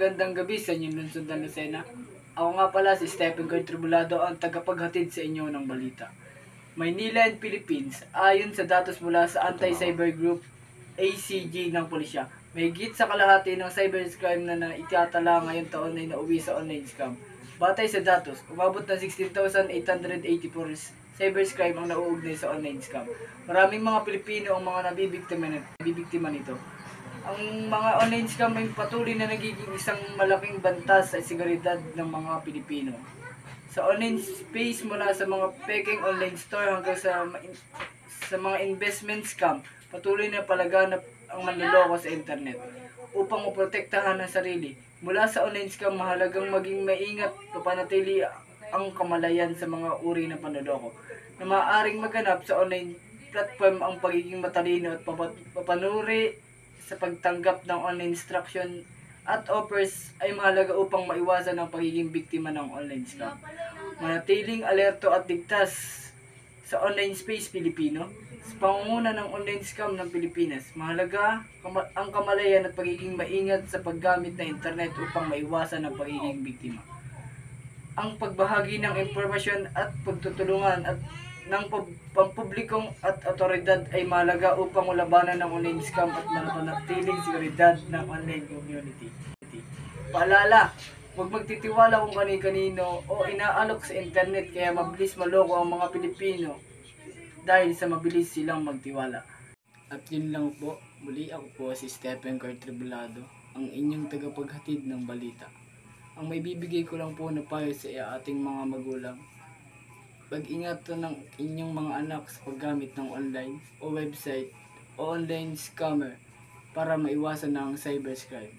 magandang gabi sa inyong lungsod ng Lucena. Ako nga pala si Stephen Tribulado, ang tagapaghatid sa inyo ng balita. Maynila and Philippines, ayon sa datos mula sa Anti-Cyber Group ACG ng pulisya, may higit sa kalahati ng cybercrime na naitatala ngayong taon ay nauwi sa online scam. Batay sa datos, umabot na 16,884 cybercrime ang nauugnay sa online scam. Maraming mga Pilipino ang mga nabibiktima nito. Ang mga online scam ay patuloy na nagiging isang malaking banta sa seguridad ng mga Pilipino. Sa online space mula sa mga peking online store hanggang sa mga investment scam, patuloy na palaganap ang manloloko sa internet. Upang maprotektahan ang sarili mula sa online scam, mahalagang maging maingat o panatili ang kamalayan sa mga uri ng panloloko na maaaring maganap sa online platform. Ang pagiging matalino at papanuri sa pagtanggap ng online instruction at offers ay mahalaga upang maiwasan ang pagiging biktima ng online scam. Manatiling alerto at ligtas sa online space Pilipino. Sa pangunguna ng online scam ng Pilipinas, mahalaga ang kamalayan at pagiging maingat sa paggamit ng internet upang maiwasan ang pagiging biktima. Ang pagbahagi ng impormasyon at pagtutulungan at ng pampublikong at otoridad ay mahalaga upang malabanan ng online scam at manatiling seguridad ng online community. Paalala, huwag magtitiwala kung kani-kanino o inaalok sa internet, kaya mabilis maloko ang mga Pilipino dahil sa mabilis silang magtiwala. At yun lang po, muli ako po si Stephen Tribulado, ang inyong tagapaghatid ng balita. Ang may bibigay ko lang po na payo sa ating mga magulang: pag-ingatan ng inyong mga anak sa paggamit ng online o website o online scammer para maiwasan ang cybercrime.